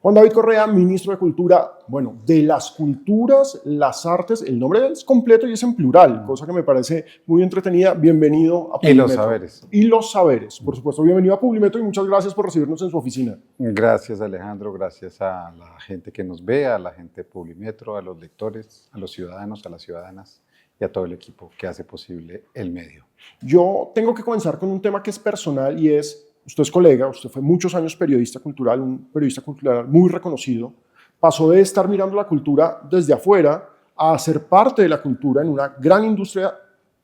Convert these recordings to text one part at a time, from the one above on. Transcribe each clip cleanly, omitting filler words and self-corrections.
Juan David Correa, ministro de Cultura, bueno, de las culturas, las artes, el nombre es completo y es en plural, cosa que me parece muy entretenida. Bienvenido a Y los Publimetro. saberes. Y los saberes, por supuesto. Bienvenido a Publimetro y muchas gracias por recibirnos en su oficina. Gracias, Alejandro, gracias a la gente que nos ve, a la gente de Publimetro, a los lectores, a los ciudadanos, a las ciudadanas y a todo el equipo que hace posible el medio. Yo tengo que comenzar con un tema que es personal y es, usted es colega, usted fue muchos años periodista cultural, un periodista cultural muy reconocido, pasó de estar mirando la cultura desde afuera a ser parte de la cultura en una gran industria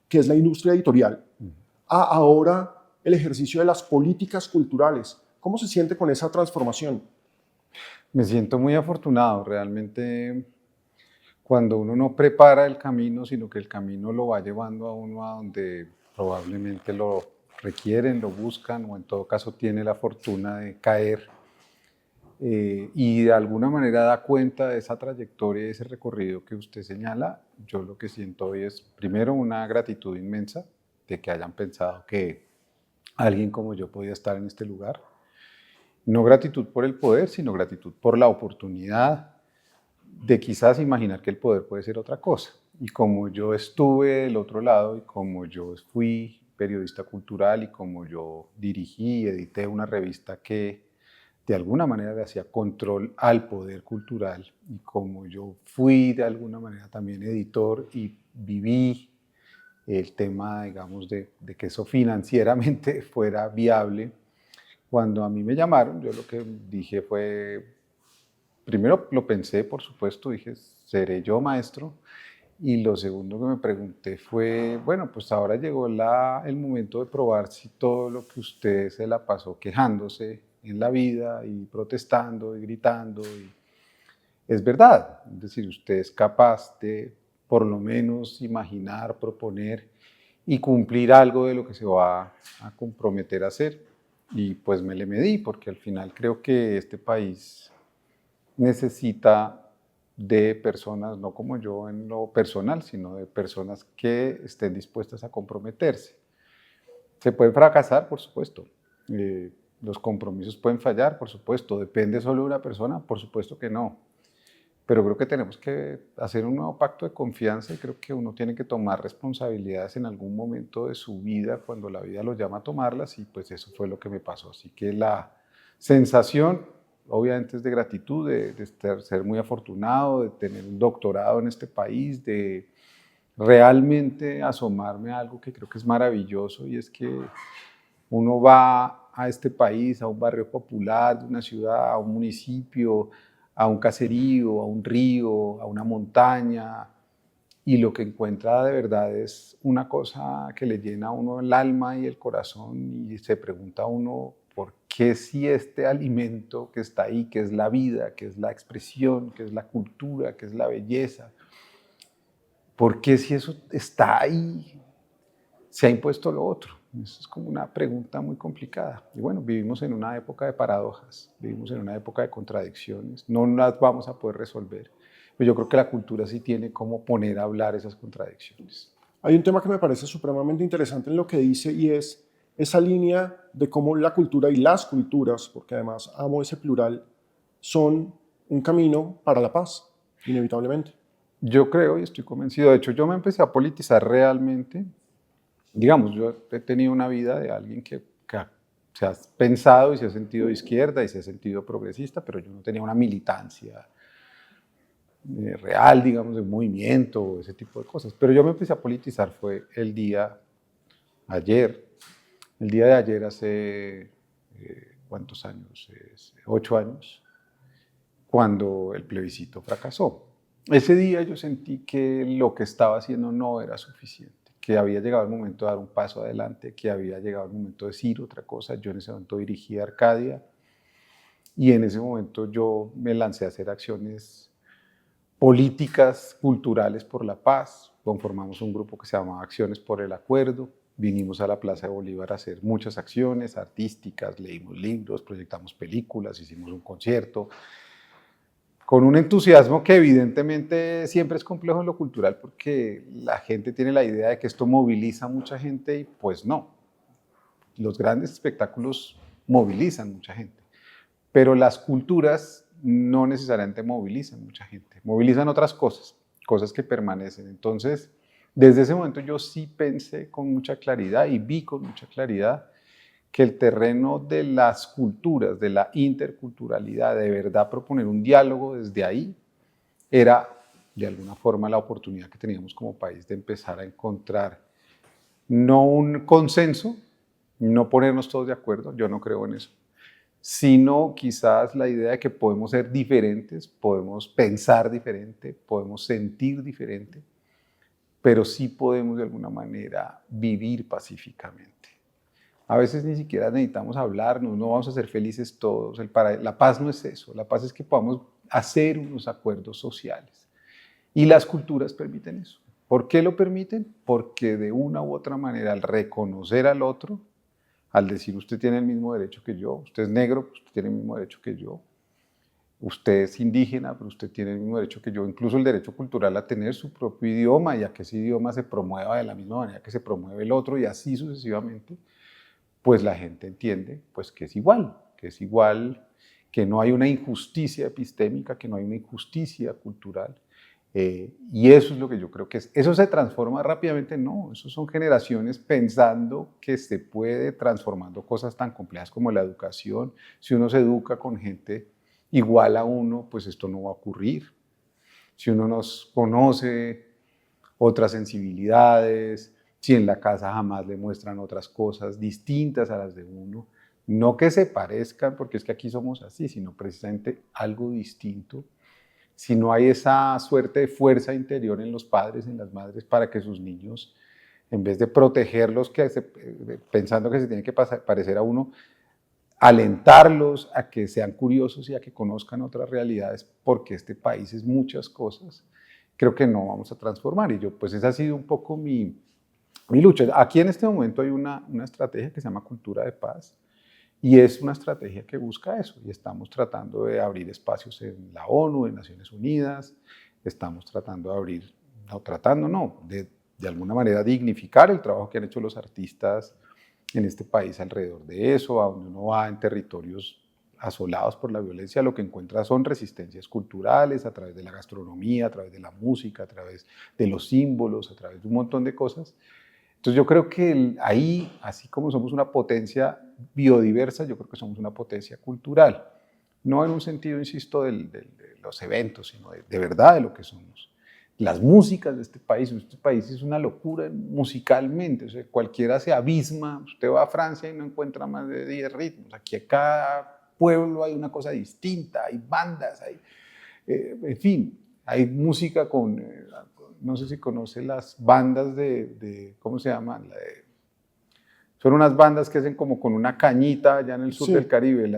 que es la industria editorial, a ahora el ejercicio de las políticas culturales. ¿Cómo se siente con esa transformación? Me siento muy afortunado, realmente cuando uno no prepara el camino, sino que el camino lo va llevando a uno a donde probablemente lo requieren, lo buscan o en todo caso tiene la fortuna de caer y de alguna manera da cuenta de esa trayectoria, de ese recorrido que usted señala. Yo lo que siento hoy es primero una gratitud inmensa de que hayan pensado que alguien como yo podía estar en este lugar. No gratitud por el poder, sino gratitud por la oportunidad de quizás imaginar que el poder puede ser otra cosa. Y como yo estuve del otro lado y como yo fui periodista cultural y como yo dirigí y edité una revista que de alguna manera le hacía control al poder cultural y como yo fui de alguna manera también editor y viví el tema, digamos, de que eso financieramente fuera viable, cuando a mí me llamaron, yo lo que dije fue, primero lo pensé, por supuesto, dije, ¿seré yo maestro? Y lo segundo que me pregunté fue, bueno, pues ahora llegó el momento de probar si todo lo que usted se la pasó quejándose en la vida y protestando y gritando, es verdad. Es decir, usted es capaz de por lo menos imaginar, proponer y cumplir algo de lo que se va a comprometer a hacer. Y pues me le medí, porque al final creo que este país necesita de personas, no como yo en lo personal, sino de personas que estén dispuestas a comprometerse. Se puede fracasar, por supuesto. Los compromisos pueden fallar, por supuesto. ¿Depende solo de una persona? Por supuesto que no. Pero creo que tenemos que hacer un nuevo pacto de confianza y creo que uno tiene que tomar responsabilidades en algún momento de su vida cuando la vida lo llama a tomarlas y pues eso fue lo que me pasó. Así que la sensación, obviamente, es de gratitud, de ser muy afortunado, de tener un doctorado en este país, de realmente asomarme a algo que creo que es maravilloso y es que uno va a este país, a un barrio popular de una ciudad, a un municipio, a un caserío, a un río, a una montaña, y lo que encuentra de verdad es una cosa que le llena a uno el alma y el corazón y se pregunta a uno por qué si este alimento que está ahí, que es la vida, que es la expresión, que es la cultura, que es la belleza, por qué si eso está ahí se ha impuesto lo otro. Eso es como una pregunta muy complicada. Y bueno, vivimos en una época de paradojas, vivimos en una época de contradicciones, no las vamos a poder resolver. Pero yo creo que la cultura sí tiene cómo poner a hablar esas contradicciones. Hay un tema que me parece supremamente interesante en lo que dice y es esa línea de cómo la cultura y las culturas, porque además amo ese plural, son un camino para la paz, inevitablemente. Yo creo y estoy convencido, de hecho yo me empecé a politizar realmente, digamos, yo he tenido una vida de alguien que se ha pensado y se ha sentido de izquierda y se ha sentido progresista, pero yo no tenía una militancia real, digamos, de un movimiento, ese tipo de cosas. Pero yo me empecé a politizar fue el día de ayer hace, ¿cuántos años? 8 años, cuando el plebiscito fracasó. Ese día yo sentí que lo que estaba haciendo no era suficiente, que había llegado el momento de dar un paso adelante, que había llegado el momento de decir otra cosa. Yo en ese momento dirigía Arcadia y en ese momento yo me lancé a hacer acciones políticas culturales por la paz. Conformamos un grupo que se llamaba Acciones por el Acuerdo. Vinimos a la Plaza de Bolívar a hacer muchas acciones artísticas, leímos libros, proyectamos películas, hicimos un concierto, con un entusiasmo que evidentemente siempre es complejo en lo cultural porque la gente tiene la idea de que esto moviliza a mucha gente y pues no. Los grandes espectáculos movilizan mucha gente, pero las culturas no necesariamente movilizan mucha gente, movilizan otras cosas, cosas que permanecen. Entonces, desde ese momento yo sí pensé con mucha claridad y vi con mucha claridad que el terreno de las culturas, de la interculturalidad, de verdad proponer un diálogo desde ahí, era de alguna forma la oportunidad que teníamos como país de empezar a encontrar no un consenso, no ponernos todos de acuerdo, yo no creo en eso, sino quizás la idea de que podemos ser diferentes, podemos pensar diferente, podemos sentir diferente, pero sí podemos de alguna manera vivir pacíficamente. A veces ni siquiera necesitamos hablarnos, no vamos a ser felices todos. La paz no es eso, la paz es que podamos hacer unos acuerdos sociales. Y las culturas permiten eso. ¿Por qué lo permiten? Porque de una u otra manera, al reconocer al otro, al decir usted tiene el mismo derecho que yo, usted es negro, pues usted tiene el mismo derecho que yo, usted es indígena, pero usted tiene el mismo derecho que yo, incluso el derecho cultural a tener su propio idioma y a que ese idioma se promueva de la misma manera que se promueve el otro y así sucesivamente, pues la gente entiende pues que es igual, que no hay una injusticia epistémica, que no hay una injusticia cultural. Y eso es lo que yo creo que es. ¿Eso se transforma rápidamente? No, eso son generaciones pensando que se puede transformando cosas tan complejas como la educación. Si uno se educa con gente igual a uno, pues esto no va a ocurrir. Si uno nos conoce otras sensibilidades, si en la casa jamás le muestran otras cosas distintas a las de uno, no que se parezcan, porque es que aquí somos así, sino precisamente algo distinto. Si no hay esa suerte de fuerza interior en los padres, en las madres, para que sus niños, en vez de protegerlos, pensando que se tiene que parecer a uno, alentarlos a que sean curiosos y a que conozcan otras realidades, porque este país es muchas cosas, creo que no vamos a transformar. Y yo, pues esa ha sido un poco mi lucha. Aquí en este momento hay una estrategia que se llama Cultura de Paz, y es una estrategia que busca eso, y estamos tratando de abrir espacios en la ONU, en Naciones Unidas, estamos tratando de abrir, de alguna manera dignificar el trabajo que han hecho los artistas en este país alrededor de eso, a donde uno va en territorios asolados por la violencia, lo que encuentra son resistencias culturales a través de la gastronomía, a través de la música, a través de los símbolos, a través de un montón de cosas. Entonces yo creo que ahí, así como somos una potencia biodiversa, yo creo que somos una potencia cultural. No en un sentido, insisto, de los eventos, sino de verdad de lo que somos. Las músicas de este país es una locura musicalmente, o sea, cualquiera se abisma, usted va a Francia y no encuentra más de 10 ritmos, aquí a cada pueblo hay una cosa distinta, hay bandas, en fin, hay música no sé si conoce las bandas ¿cómo se llaman? Son unas bandas que hacen como con una cañita allá en el sur del Caribe,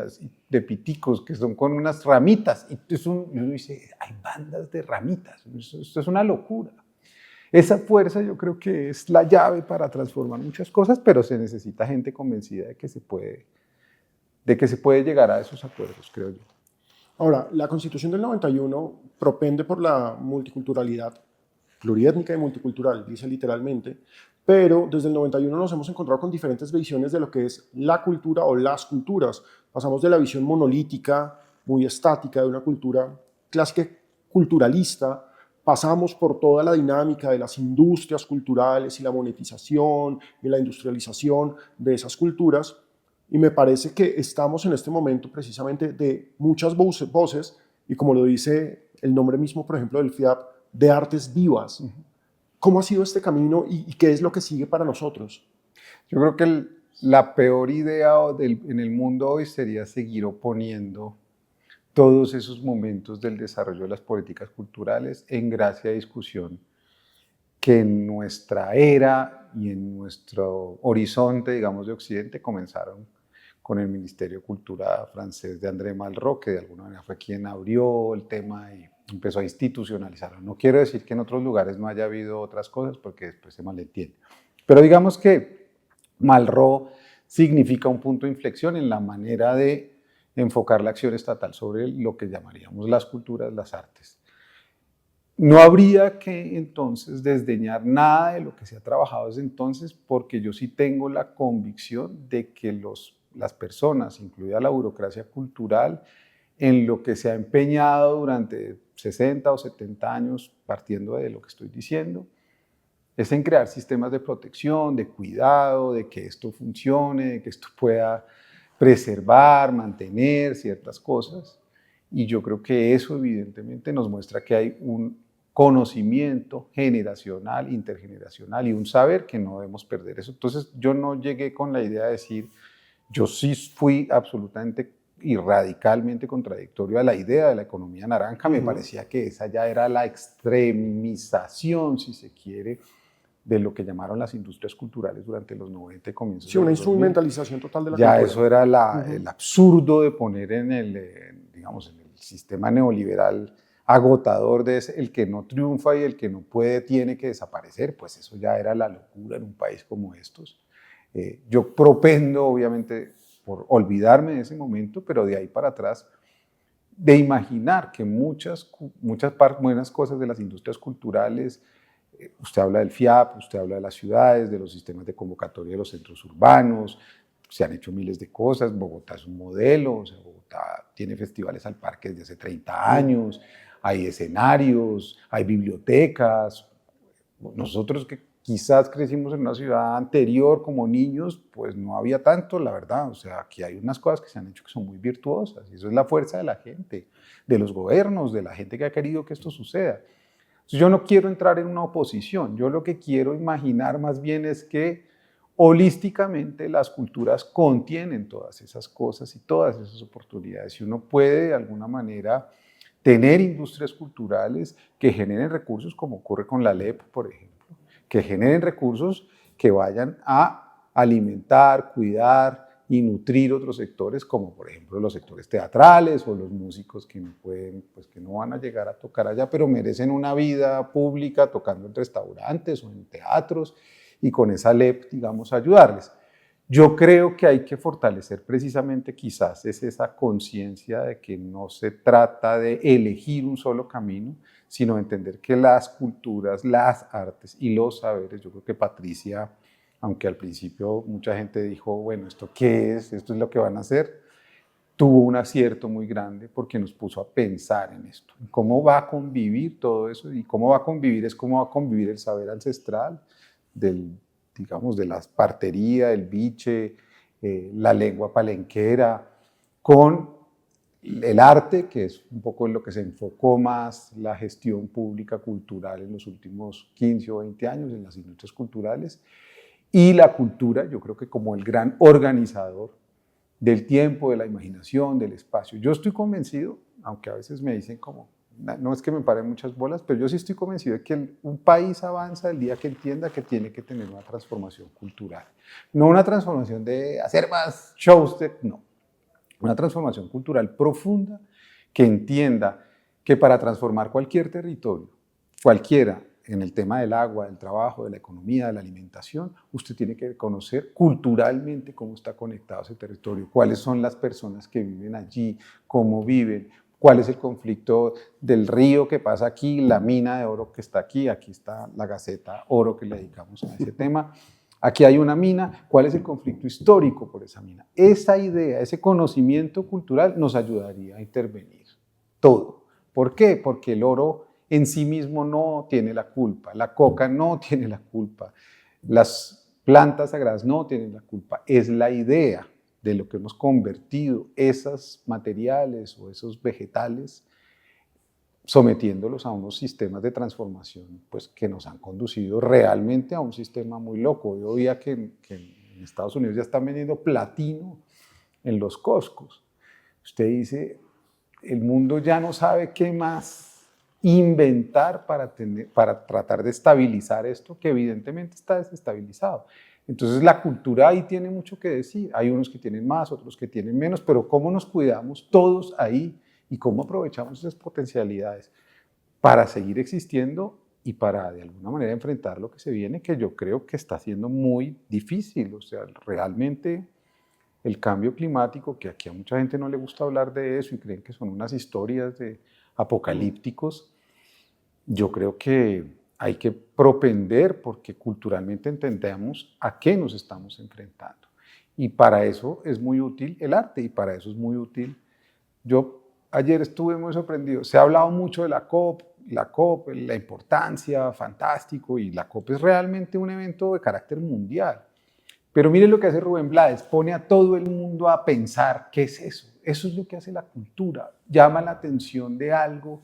de piticos, que son con unas ramitas. Y uno dice, hay bandas de ramitas, esto es una locura. Esa fuerza yo creo que es la llave para transformar muchas cosas, pero se necesita gente convencida de que se puede llegar a esos acuerdos, creo yo. Ahora, la Constitución del 91 propende por la multiculturalidad, pluriétnica y multicultural, dice literalmente, pero desde el 91 nos hemos encontrado con diferentes visiones de lo que es la cultura o las culturas. Pasamos de la visión monolítica, muy estática, de una cultura clásica culturalista, pasamos por toda la dinámica de las industrias culturales y la monetización y la industrialización de esas culturas, y me parece que estamos en este momento precisamente de muchas voces, y como lo dice el nombre mismo, por ejemplo, del FIAP, de artes vivas. ¿Cómo ha sido este camino y qué es lo que sigue para nosotros? Yo creo que la peor idea en el mundo hoy sería seguir oponiendo todos esos momentos del desarrollo de las políticas culturales en gracia de discusión que en nuestra era y en nuestro horizonte, digamos, de Occidente comenzaron con el Ministerio de Cultura francés de André Malraux, que de alguna manera fue quien abrió el tema y empezó a institucionalizarlo. No quiero decir que en otros lugares no haya habido otras cosas, porque después se malentiende. Pero digamos que Malraux significa un punto de inflexión en la manera de enfocar la acción estatal sobre lo que llamaríamos las culturas, las artes. No habría que entonces desdeñar nada de lo que se ha trabajado desde entonces, porque yo sí tengo la convicción de que las personas, incluida la burocracia cultural, en lo que se ha empeñado durante 60 o 70 años, partiendo de lo que estoy diciendo, es en crear sistemas de protección, de cuidado, de que esto funcione, de que esto pueda preservar, mantener ciertas cosas. Y yo creo que eso evidentemente nos muestra que hay un conocimiento generacional, intergeneracional y un saber que no debemos perder eso. Entonces yo no llegué con la idea de decir, yo sí fui absolutamente y radicalmente contradictorio a la idea de la economía naranja. Me parecía que esa ya era la extremización, si se quiere, de lo que llamaron las industrias culturales durante los 90 y comienzos Sí, de una los 2000. instrumentalización total de la Ya cultura. eso era el absurdo de poner en digamos, en el sistema neoliberal agotador de ese, el que no triunfa y el que no puede tiene que desaparecer, pues eso ya era la locura en un país como estos. Yo propendo, obviamente, por olvidarme de ese momento, pero de ahí para atrás, de imaginar que muchas buenas cosas de las industrias culturales, usted habla del FIAP, usted habla de las ciudades, de los sistemas de convocatoria de los centros urbanos, se han hecho miles de cosas, Bogotá es un modelo, o sea, Bogotá tiene festivales al parque desde hace 30 años, hay escenarios, hay bibliotecas. Nosotros que quizás crecimos en una ciudad anterior como niños, pues no había tanto, la verdad. O sea, aquí hay unas cosas que se han hecho que son muy virtuosas, y eso es la fuerza de la gente, de los gobiernos, de la gente que ha querido que esto suceda. Entonces, yo no quiero entrar en una oposición, yo lo que quiero imaginar más bien es que holísticamente las culturas contienen todas esas cosas y todas esas oportunidades, y uno puede de alguna manera tener industrias culturales que generen recursos, como ocurre con la LEP, por ejemplo, que generen recursos que vayan a alimentar, cuidar y nutrir otros sectores, como por ejemplo los sectores teatrales o los músicos que no pueden, pues que no van a llegar a tocar allá, pero merecen una vida pública tocando en restaurantes o en teatros, y con esa LEP, digamos, ayudarles. Yo creo que hay que fortalecer precisamente quizás es esa conciencia de que no se trata de elegir un solo camino, sino entender que las culturas, las artes y los saberes, yo creo que Patricia, aunque al principio mucha gente dijo, bueno, ¿esto qué es? ¿Esto es lo que van a hacer? Tuvo un acierto muy grande porque nos puso a pensar en esto, en cómo va a convivir todo eso, y cómo va a convivir es cómo va a convivir el saber ancestral digamos, de la partería, el biche, la lengua palenquera, con el arte, que es un poco en lo que se enfocó más la gestión pública cultural en los últimos 15 o 20 años en las industrias culturales, y la cultura, yo creo que como el gran organizador del tiempo, de la imaginación, del espacio. Yo estoy convencido, aunque a veces me dicen como, no es que me paren muchas bolas, pero yo sí estoy convencido de que un país avanza el día que entienda que tiene que tener una transformación cultural. No una transformación de hacer más shows, no. Una transformación cultural profunda que entienda que para transformar cualquier territorio, cualquiera, en el tema del agua, del trabajo, de la economía, de la alimentación, usted tiene que conocer culturalmente cómo está conectado ese territorio, cuáles son las personas que viven allí, cómo viven, cuál es el conflicto del río que pasa aquí, la mina de oro que está aquí está la Gaceta Oro que le dedicamos a ese tema. Aquí hay una mina, ¿cuál es el conflicto histórico por esa mina? Esa idea, ese conocimiento cultural nos ayudaría a intervenir todo. ¿Por qué? Porque el oro en sí mismo no tiene la culpa, la coca no tiene la culpa, las plantas sagradas no tienen la culpa, es la idea de lo que hemos convertido esos materiales o esos vegetales, sometiéndolos a unos sistemas de transformación pues, que nos han conducido realmente a un sistema muy loco. Yo oía que en Estados Unidos ya están vendiendo platino en los Costcos. Usted dice, el mundo ya no sabe qué más inventar para tratar de estabilizar esto, que evidentemente está desestabilizado. Entonces la cultura ahí tiene mucho que decir. Hay unos que tienen más, otros que tienen menos, pero cómo nos cuidamos todos ahí y cómo aprovechamos esas potencialidades para seguir existiendo y para de alguna manera enfrentar lo que se viene, que yo creo que está siendo muy difícil. O sea, realmente el cambio climático, que aquí a mucha gente no le gusta hablar de eso y creen que son unas historias de apocalípticos, yo creo que hay que propender porque culturalmente entendemos a qué nos estamos enfrentando. Y para eso es muy útil el arte y para eso es muy útil. Yo ayer estuve muy sorprendido. Se ha hablado mucho de la COP, la importancia, fantástico, y la COP es realmente un evento de carácter mundial. Pero miren lo que hace Rubén Blades, pone a todo el mundo a pensar qué es eso. Eso es lo que hace la cultura, llama la atención de algo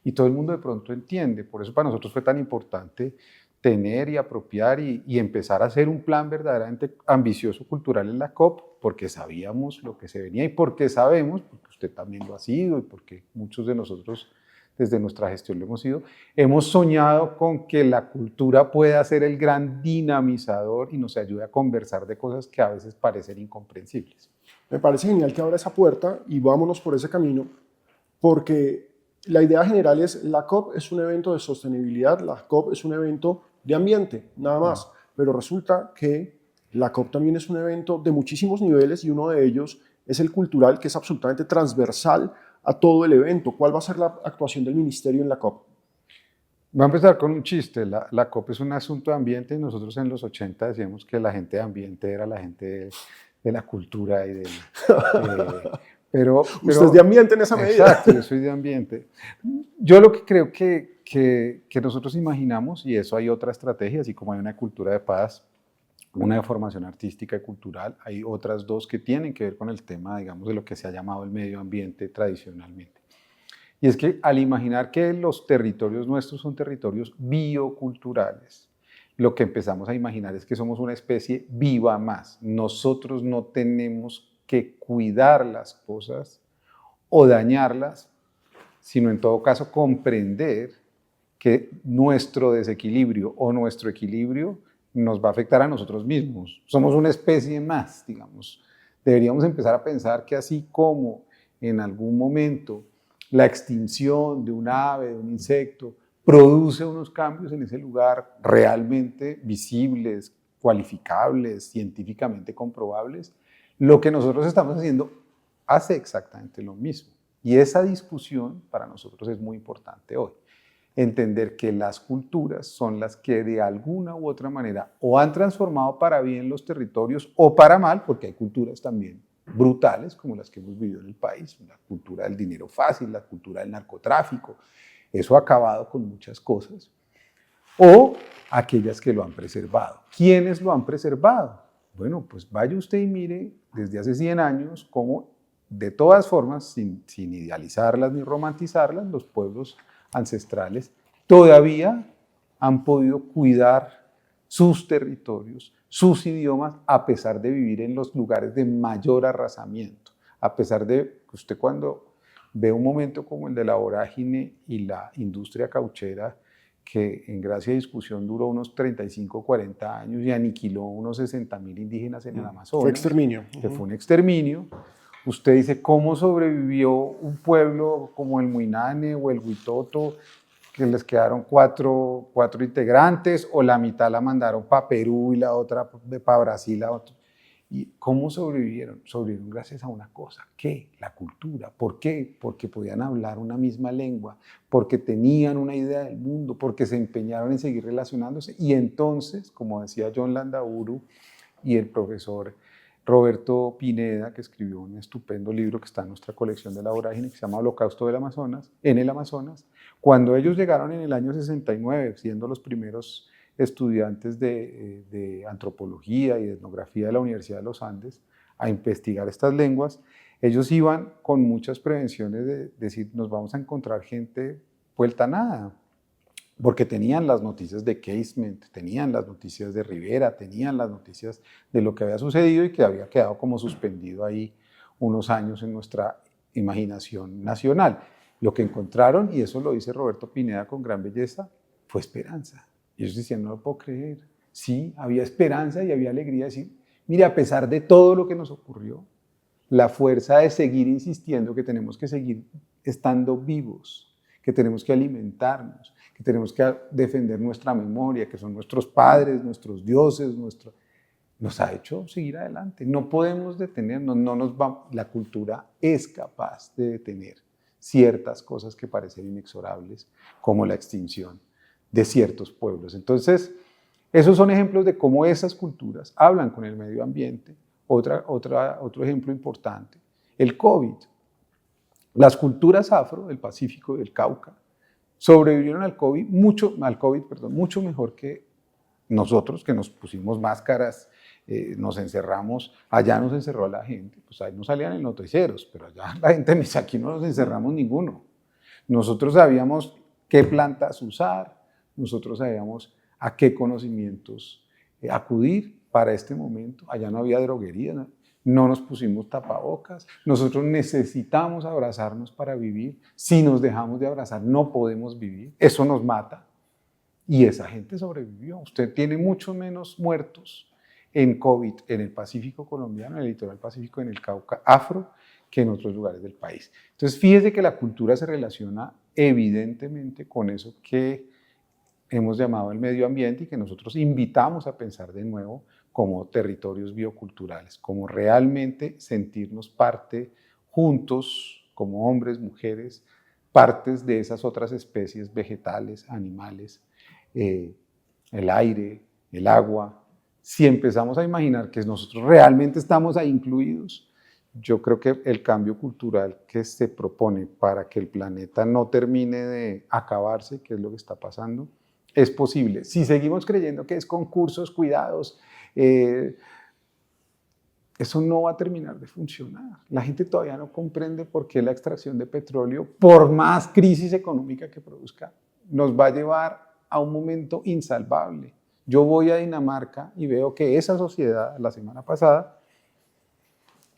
y todo el mundo de pronto entiende. Por eso para nosotros fue tan importante tener y apropiar y empezar a hacer un plan verdaderamente ambicioso cultural en la COP, porque sabíamos lo que se venía y porque sabemos, porque usted también lo ha sido y porque muchos de nosotros desde nuestra gestión lo hemos sido, hemos soñado con que la cultura pueda ser el gran dinamizador y nos ayude a conversar de cosas que a veces parecen incomprensibles. Me parece genial que abra esa puerta y vámonos por ese camino, porque la idea general es, la COP es un evento de sostenibilidad, la COP es un evento de ambiente, nada más, pero resulta que la COP también es un evento de muchísimos niveles y uno de ellos es el cultural, que es absolutamente transversal a todo el evento. ¿Cuál va a ser la actuación del ministerio en la COP? Va a empezar con un chiste. La COP es un asunto de ambiente y nosotros en los 80 decíamos que la gente de ambiente era la gente de la cultura y pero Usted es de ambiente en esa medida. Exacto, yo soy de ambiente. Yo lo que creo que nosotros imaginamos, y eso hay otra estrategia, así como hay una cultura de paz, una de formación artística y cultural, hay otras dos que tienen que ver con el tema, digamos, de lo que se ha llamado el medio ambiente tradicionalmente. Y es que al imaginar que los territorios nuestros son territorios bioculturales, lo que empezamos a imaginar es que somos una especie viva más. Nosotros no tenemos que cuidar las cosas o dañarlas, sino en todo caso comprender que nuestro desequilibrio o nuestro equilibrio nos va a afectar a nosotros mismos. Somos una especie más, digamos. Deberíamos empezar a pensar que así como en algún momento la extinción de un ave, de un insecto, produce unos cambios en ese lugar realmente visibles, cualificables, científicamente comprobables, lo que nosotros estamos haciendo hace exactamente lo mismo. Y esa discusión para nosotros es muy importante hoy. Entender que las culturas son las que de alguna u otra manera o han transformado para bien los territorios o para mal, porque hay culturas también brutales como las que hemos vivido en el país, la cultura del dinero fácil, la cultura del narcotráfico, eso ha acabado con muchas cosas, o aquellas que lo han preservado. ¿Quiénes lo han preservado? Bueno, pues vaya usted y mire desde hace 100 años cómo, de todas formas, sin idealizarlas ni romantizarlas, los pueblos ancestrales todavía han podido cuidar sus territorios, sus idiomas, a pesar de vivir en los lugares de mayor arrasamiento, a pesar de que usted cuando ve un momento como el de la vorágine y la industria cauchera, que en gracia y discusión duró unos 35, 40 años y aniquiló unos 60.000 indígenas en el Amazonas. Fue exterminio. Que fue un exterminio. Usted dice, ¿cómo sobrevivió un pueblo como el Muinane o el Huitoto, que les quedaron cuatro integrantes, o la mitad la mandaron para Perú y la otra para Brasil? ¿Y cómo sobrevivieron? Sobrevivieron gracias a una cosa, ¿qué? La cultura. ¿Por qué? Porque podían hablar una misma lengua, porque tenían una idea del mundo, porque se empeñaron en seguir relacionándose. Y entonces, como decía John Landaburu y el profesor Roberto Pineda, que escribió un estupendo libro que está en nuestra colección de la vorágine, que se llama Holocausto del Amazonas, en el Amazonas, cuando ellos llegaron en el año 69, siendo los primeros estudiantes de antropología y de etnografía de la Universidad de los Andes, a investigar estas lenguas, ellos iban con muchas prevenciones de decir, nos vamos a encontrar gente vuelta a nada, porque tenían las noticias de Casement, tenían las noticias de Rivera, tenían las noticias de lo que había sucedido y que había quedado como suspendido ahí unos años en nuestra imaginación nacional. Lo que encontraron, y eso lo dice Roberto Pineda con gran belleza, fue esperanza. Y ellos decían, no lo puedo creer. Sí, había esperanza y había alegría de decir, mire, a pesar de todo lo que nos ocurrió, la fuerza de seguir insistiendo que tenemos que seguir estando vivos, que tenemos que alimentarnos, que tenemos que defender nuestra memoria, que son nuestros padres, nuestros dioses, nos ha hecho seguir adelante. No podemos detenernos, la cultura es capaz de detener ciertas cosas que parecen inexorables, como la extinción de ciertos pueblos. Entonces, esos son ejemplos de cómo esas culturas hablan con el medio ambiente. Otro ejemplo importante, el COVID. Las culturas afro del Pacífico y del Cauca sobrevivieron al COVID mucho mejor que nosotros, que nos pusimos máscaras, nos encerramos, allá nos encerró la gente, pues ahí no salían en noticieros, pero allá la gente me dice, aquí no nos encerramos ninguno. Nosotros sabíamos qué plantas usar, nosotros sabíamos a qué conocimientos acudir para este momento. Allá no había droguería, no nos pusimos tapabocas, nosotros necesitamos abrazarnos para vivir. Si nos dejamos de abrazar, no podemos vivir, eso nos mata. Y esa gente sobrevivió. Usted tiene mucho menos muertos en COVID en el Pacífico colombiano, en el litoral pacífico, en el Cauca afro, que en otros lugares del país. Entonces, fíjese que la cultura se relaciona evidentemente con eso que hemos llamado el medio ambiente y que nosotros invitamos a pensar de nuevo como territorios bioculturales, como realmente sentirnos parte juntos, como hombres, mujeres, partes de esas otras especies vegetales, animales, el aire, el agua. Si empezamos a imaginar que nosotros realmente estamos ahí incluidos, yo creo que el cambio cultural que se propone para que el planeta no termine de acabarse, que es lo que está pasando, es posible. Si seguimos creyendo que es concursos, cuidados, eso no va a terminar de funcionar. La gente todavía no comprende por qué la extracción de petróleo, por más crisis económica que produzca, nos va a llevar a un momento insalvable. Yo voy a Dinamarca y veo que esa sociedad, la semana pasada,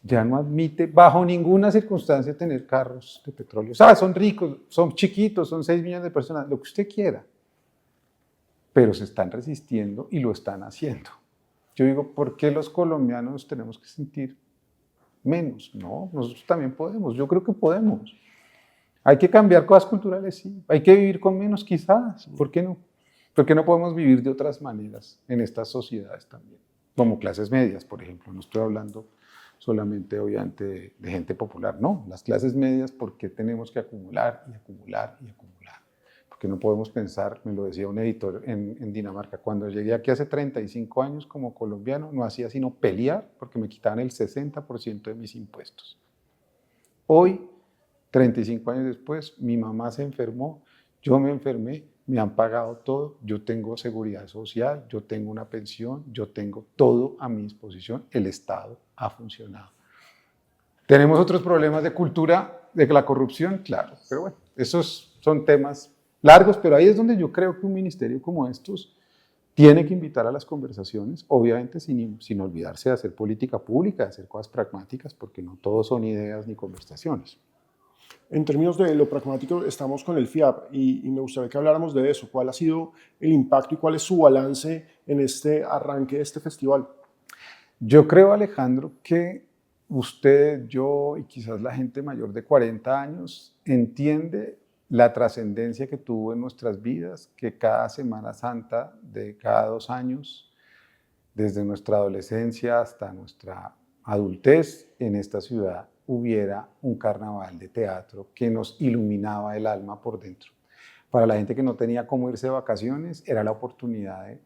ya no admite bajo ninguna circunstancia tener carros de petróleo. O sea, son ricos, son chiquitos, son 6 millones de personas, lo que usted quiera, pero se están resistiendo y lo están haciendo. Yo digo, ¿por qué los colombianos tenemos que sentir menos? No, nosotros también podemos, yo creo que podemos. Hay que cambiar cosas culturales, sí. Hay que vivir con menos, quizás. ¿Por qué no? ¿Por qué no podemos vivir de otras maneras en estas sociedades también? Como clases medias, por ejemplo. No estoy hablando solamente, obviamente, de gente popular. No, las clases medias, ¿por qué tenemos que acumular y acumular y acumular? Porque no podemos pensar, me lo decía un editor en Dinamarca, cuando llegué aquí hace 35 años como colombiano, no hacía sino pelear porque me quitaban el 60% de mis impuestos. Hoy, 35 años después, mi mamá se enfermó, yo me enfermé, me han pagado todo, yo tengo seguridad social, yo tengo una pensión, yo tengo todo a mi disposición, el Estado ha funcionado. ¿Tenemos otros problemas de cultura, de la corrupción? Claro, pero bueno, esos son temas largos, pero ahí es donde yo creo que un ministerio como estos tiene que invitar a las conversaciones, obviamente sin olvidarse de hacer política pública, de hacer cosas pragmáticas, porque no todos son ideas ni conversaciones. En términos de lo pragmático, estamos con el FIAP y me gustaría que habláramos de eso. ¿Cuál ha sido el impacto y cuál es su balance en este arranque de este festival? Yo creo, Alejandro, que usted, yo y quizás la gente mayor de 40 años entiende la trascendencia que tuvo en nuestras vidas, que cada Semana Santa de cada 2 años, desde nuestra adolescencia hasta nuestra adultez en esta ciudad, hubiera un carnaval de teatro que nos iluminaba el alma por dentro. Para la gente que no tenía cómo irse de vacaciones, era la oportunidad de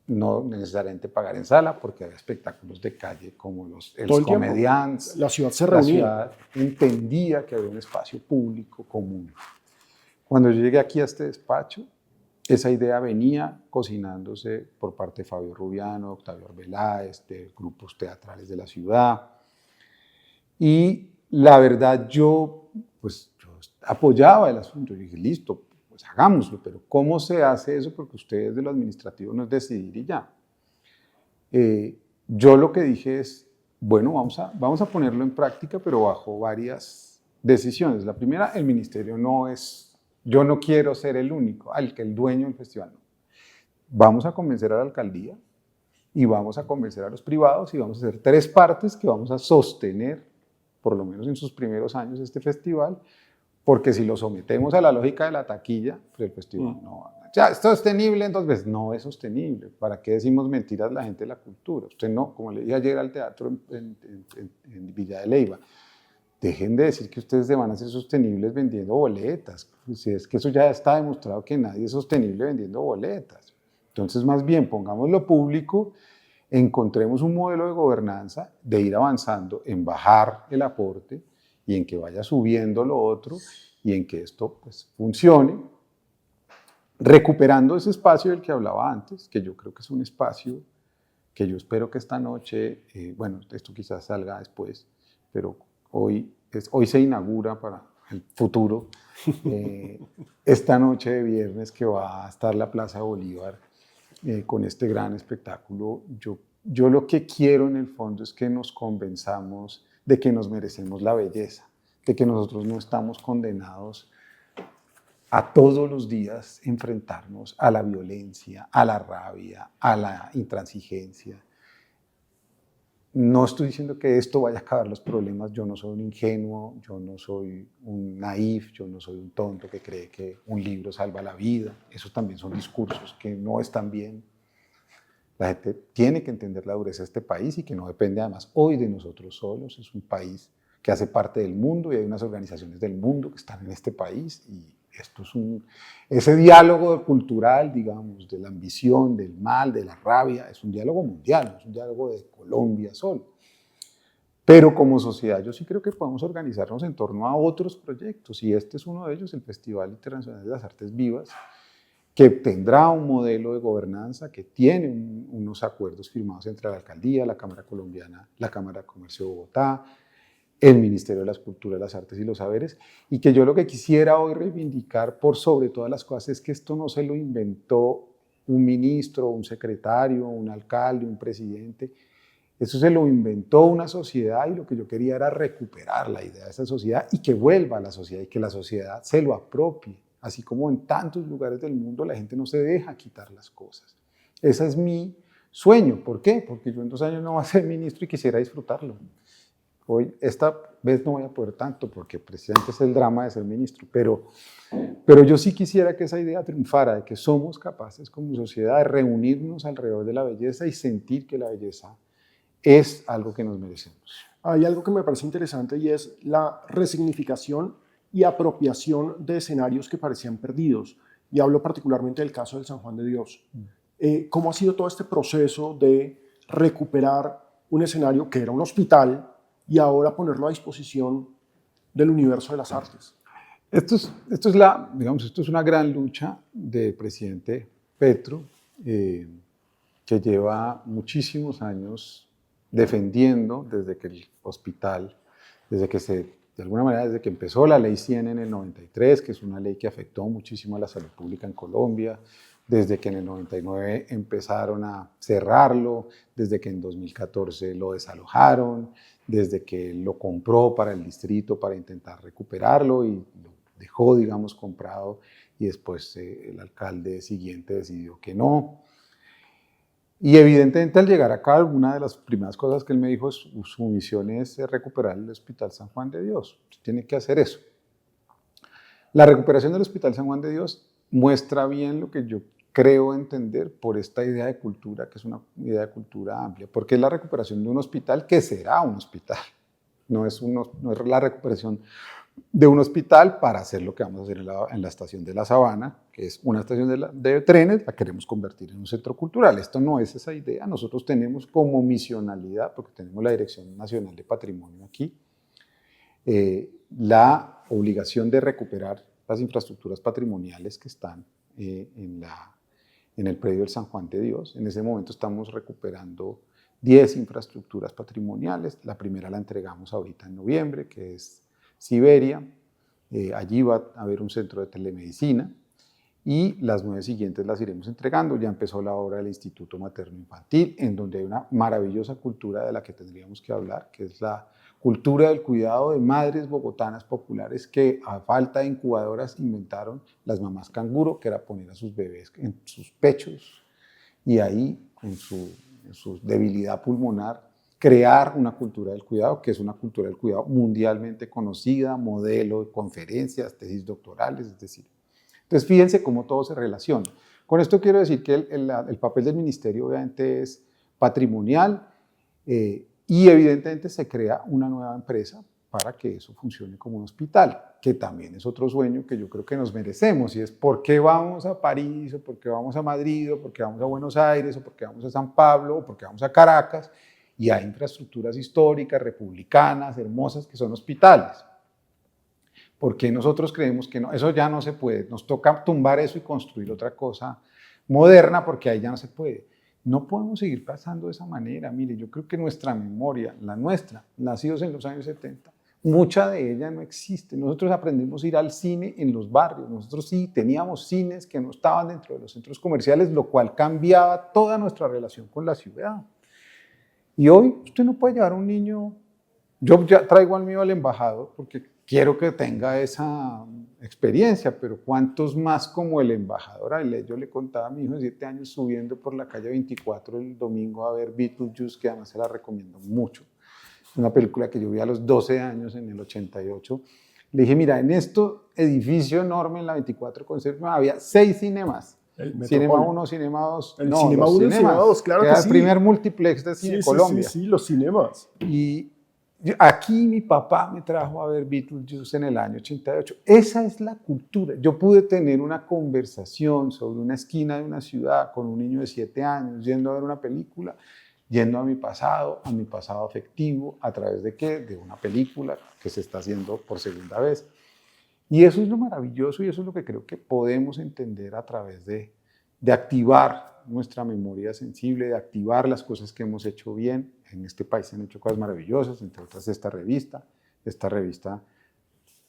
no necesariamente pagar en sala, porque había espectáculos de calle como los comediantes. La ciudad se reunía. La ciudad entendía que había un espacio público común. Cuando yo llegué aquí a este despacho, esa idea venía cocinándose por parte de Fabio Rubiano, Octavio Arbeláez, de grupos teatrales de la ciudad. Y la verdad, yo apoyaba el asunto. Yo dije, listo, pues hagámoslo, pero ¿cómo se hace eso? Porque ustedes de lo administrativo no es decidir y ya. Yo lo que dije es, bueno, vamos a ponerlo en práctica, pero bajo varias decisiones. La primera, el ministerio no es, yo no quiero ser el único, el dueño del festival. No. Vamos a convencer a la alcaldía y vamos a convencer a los privados y vamos a hacer 3 partes que vamos a sostener, por lo menos en sus primeros años, este festival, porque si lo sometemos a la lógica de la taquilla, pues el festival no va. Ya, ¿es sostenible? Entonces, no es sostenible. ¿Para qué decimos mentiras la gente de la cultura? Usted no, como le dije ayer al teatro en Villa de Leyva, dejen de decir que ustedes se van a hacer sostenibles vendiendo boletas. Pues es que eso ya está demostrado que nadie es sostenible vendiendo boletas. Entonces, más bien, pongámoslo público, encontremos un modelo de gobernanza, de ir avanzando en bajar el aporte y en que vaya subiendo lo otro y en que esto pues, funcione, recuperando ese espacio del que hablaba antes, que yo creo que es un espacio que yo espero que esta noche, bueno, esto quizás salga después, pero hoy se inaugura para el futuro, esta noche de viernes que va a estar la Plaza Bolívar con este gran espectáculo. Yo lo que quiero en el fondo es que nos convenzamos de que nos merecemos la belleza, de que nosotros no estamos condenados a todos los días enfrentarnos a la violencia, a la rabia, a la intransigencia. No estoy diciendo que esto vaya a acabar los problemas, yo no soy un ingenuo, yo no soy un naif, yo no soy un tonto que cree que un libro salva la vida. Esos también son discursos que no están bien. La gente tiene que entender la dureza de este país y que no depende además hoy de nosotros solos. Es un país que hace parte del mundo y hay unas organizaciones del mundo que están en este país y esto es ese diálogo cultural, digamos, de la ambición, del mal, de la rabia, es un diálogo mundial, no es un diálogo de Colombia solo. Pero como sociedad yo sí creo que podemos organizarnos en torno a otros proyectos y este es uno de ellos, el Festival Internacional de las Artes Vivas, que tendrá un modelo de gobernanza, que tiene unos acuerdos firmados entre la Alcaldía, la Cámara Colombiana, la Cámara de Comercio de Bogotá, el Ministerio de las Culturas, las Artes y los Saberes, y que yo lo que quisiera hoy reivindicar por sobre todas las cosas es que esto no se lo inventó un ministro, un secretario, un alcalde, un presidente, eso se lo inventó una sociedad y lo que yo quería era recuperar la idea de esa sociedad y que vuelva a la sociedad y que la sociedad se lo apropie, así como en tantos lugares del mundo la gente no se deja quitar las cosas. Ese es mi sueño. ¿Por qué? Porque yo en 2 años no voy a ser ministro y quisiera disfrutarlo. Hoy, esta vez no voy a poder tanto porque precisamente es el drama de ser ministro, pero yo sí quisiera que esa idea triunfara, de que somos capaces como sociedad de reunirnos alrededor de la belleza y sentir que la belleza es algo que nos merecemos. Hay algo que me parece interesante y es la resignificación y apropiación de escenarios que parecían perdidos. Y hablo particularmente del caso del San Juan de Dios. ¿Cómo ha sido todo este proceso de recuperar un escenario que era un hospital y ahora ponerlo a disposición del universo de las artes? Esto es una gran lucha del presidente Petro, que lleva muchísimos años defendiendo desde que el hospital, de alguna manera, desde que empezó la Ley 100 en el 93, que es una ley que afectó muchísimo a la salud pública en Colombia, desde que en el 99 empezaron a cerrarlo, desde que en 2014 lo desalojaron, desde que lo compró para el distrito para intentar recuperarlo y lo dejó, digamos, comprado y después el alcalde siguiente decidió que no. Y evidentemente al llegar acá, una de las primeras cosas que él me dijo, su misión es recuperar el Hospital San Juan de Dios. Tiene que hacer eso. La recuperación del Hospital San Juan de Dios muestra bien lo que yo creo entender por esta idea de cultura, que es una idea de cultura amplia, porque es la recuperación de un hospital que será un hospital. No es la recuperación de un hospital para hacer lo que vamos a hacer en la estación de La Sabana, que es una estación de trenes, la queremos convertir en un centro cultural. Esto no es esa idea. Nosotros tenemos como misionalidad, porque tenemos la Dirección Nacional de Patrimonio aquí, la obligación de recuperar las infraestructuras patrimoniales que están en el predio del San Juan de Dios. En ese momento estamos recuperando 10 infraestructuras patrimoniales. La primera la entregamos ahorita en noviembre, que es Siberia. Allí va a haber un centro de telemedicina y las 9 siguientes las iremos entregando. Ya empezó la obra del Instituto Materno Infantil, en donde hay una maravillosa cultura de la que tendríamos que hablar, que es la cultura del cuidado de madres bogotanas populares que a falta de incubadoras inventaron las mamás canguro, que era poner a sus bebés en sus pechos y ahí, en su debilidad pulmonar, crear una cultura del cuidado, que es una cultura del cuidado mundialmente conocida, modelo de conferencias, tesis doctorales, es decir. Entonces, fíjense cómo todo se relaciona. Con esto quiero decir que el papel del ministerio obviamente es patrimonial y evidentemente se crea una nueva empresa para que eso funcione como un hospital, que también es otro sueño que yo creo que nos merecemos, y es ¿por qué vamos a París, o por qué vamos a Madrid, o por qué vamos a Buenos Aires, o por qué vamos a San Pablo, o por qué vamos a Caracas? Y hay infraestructuras históricas, republicanas, hermosas, que son hospitales. ¿Por qué nosotros creemos que no? Eso ya no se puede. Nos toca tumbar eso y construir otra cosa moderna porque ahí ya no se puede. No podemos seguir pasando de esa manera. Mire, yo creo que nuestra memoria, la nuestra, nacidos en los años 70, mucha de ella no existe. Nosotros aprendimos a ir al cine en los barrios. Nosotros sí teníamos cines que no estaban dentro de los centros comerciales, lo cual cambiaba toda nuestra relación con la ciudad. Y hoy usted no puede llevar a un niño. Yo ya traigo al mío al embajador porque quiero que tenga esa experiencia, pero ¿cuántos más como el embajador? Yo le contaba a mi hijo de 7 años subiendo por la calle 24 el domingo a ver Beetlejuice, que además se la recomiendo mucho. Es una película que yo vi a los 12 años en el 88. Le dije, mira, en este edificio enorme en la 24 con Séptima había 6 cinemas. Cinema 1, Cinema 2. El Cinema 1 y el Cinema 2, claro que sí. Era el primer multiplex de cine en Colombia. Sí, los cinemas. Y aquí mi papá me trajo a ver Beetlejuice en el año 88. Esa es la cultura. Yo pude tener una conversación sobre una esquina de una ciudad con un niño de 7 años yendo a ver una película, yendo a mi pasado afectivo, ¿a través de qué? De una película que se está haciendo por segunda vez. Y eso es lo maravilloso y eso es lo que creo que podemos entender a través de activar nuestra memoria sensible, de activar las cosas que hemos hecho bien. En este país se han hecho cosas maravillosas, entre otras esta revista.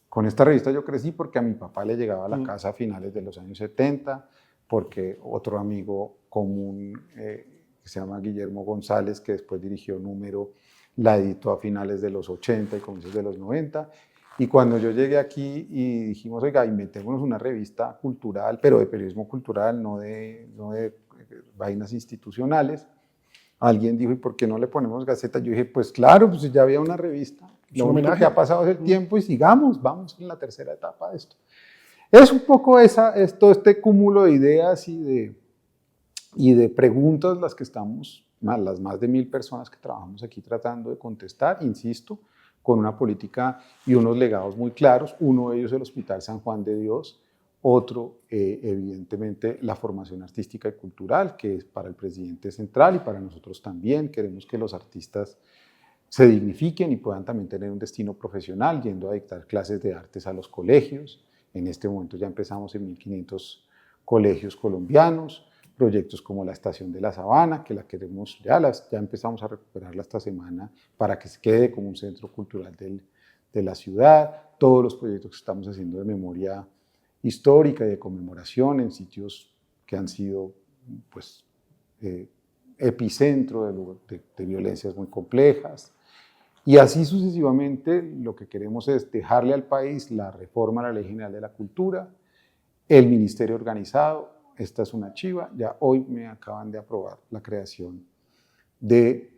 Con esta revista yo crecí porque a mi papá le llegaba a la casa a finales de los años 70, porque otro amigo común que se llama Guillermo González, que después dirigió Número, la editó a finales de los 80 y comienzos de los 90. Y cuando yo llegué aquí y dijimos, oiga, inventémonos una revista cultural, pero de periodismo cultural, no de vainas institucionales, alguien dijo, ¿y por qué no le ponemos Gaceta? Yo dije, pues claro, pues ya había una revista. Lo único que ha pasado es el tiempo y sigamos, vamos en la tercera etapa de esto. Es un poco todo este cúmulo de ideas y de preguntas las que estamos, las más de 1000 personas que trabajamos aquí tratando de contestar, insisto, con una política y unos legados muy claros. Uno de ellos el Hospital San Juan de Dios, otro evidentemente la formación artística y cultural, que es para el presidente central y para nosotros también. Queremos que los artistas se dignifiquen y puedan también tener un destino profesional, yendo a dictar clases de artes a los colegios. En este momento ya empezamos en 1500 colegios colombianos, proyectos como la Estación de la Sabana, que la queremos, ya empezamos a recuperarla esta semana para que se quede como un centro cultural de la ciudad, todos los proyectos que estamos haciendo de memoria histórica y de conmemoración en sitios que han sido pues, epicentro de violencias muy complejas. Y así sucesivamente lo que queremos es dejarle al país la reforma a la Ley General de la Cultura, el ministerio organizado. Esta es una chiva, ya hoy me acaban de aprobar la creación de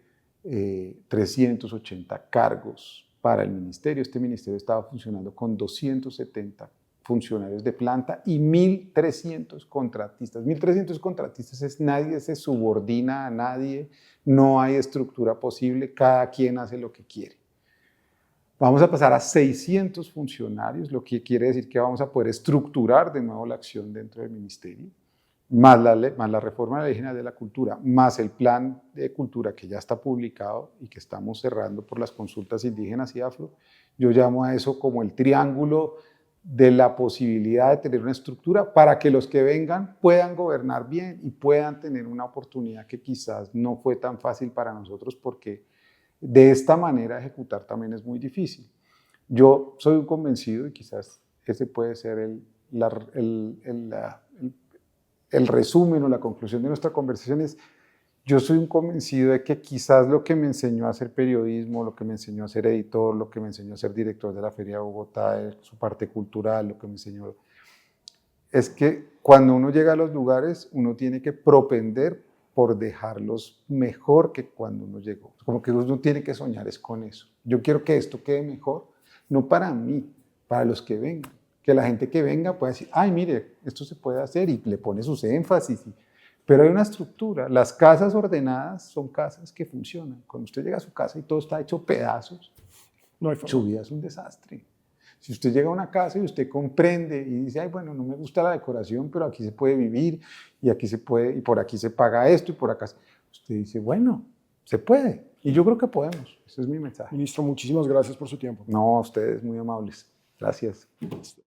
380 cargos para el ministerio. Este ministerio estaba funcionando con 270 funcionarios de planta y 1.300 contratistas. 1.300 contratistas es nadie se subordina a nadie, no hay estructura posible, cada quien hace lo que quiere. Vamos a pasar a 600 funcionarios, lo que quiere decir que vamos a poder estructurar de nuevo la acción dentro del ministerio. Más la reforma de la Ley General de la Cultura, más el plan de cultura que ya está publicado y que estamos cerrando por las consultas indígenas y afro. Yo llamo a eso como el triángulo de la posibilidad de tener una estructura para que los que vengan puedan gobernar bien y puedan tener una oportunidad que quizás no fue tan fácil para nosotros, porque de esta manera ejecutar también es muy difícil. Yo soy un convencido, y quizás ese puede ser el resumen o la conclusión de nuestra conversación, es: yo soy un convencido de que quizás lo que me enseñó a hacer periodismo, lo que me enseñó a ser editor, lo que me enseñó a ser director de la Feria de Bogotá, su parte cultural, lo que me enseñó, es que cuando uno llega a los lugares, uno tiene que propender por dejarlos mejor que cuando uno llegó. Como que uno tiene que soñar es con eso. Yo quiero que esto quede mejor, no para mí, para los que vengan. Que la gente que venga pueda decir, ay, mire, esto se puede hacer, y le pone sus énfasis. Pero hay una estructura. Las casas ordenadas son casas que funcionan. Cuando usted llega a su casa y todo está hecho pedazos, su vida es un desastre. Si usted llega a una casa y usted comprende y dice, ay, bueno, no me gusta la decoración, pero aquí se puede vivir, y aquí se puede, y por aquí se paga esto, y por acá, usted dice, bueno, se puede. Y yo creo que podemos. Ese es mi mensaje. Ministro, muchísimas gracias por su tiempo. No, a ustedes, muy amables. Gracias. Listo.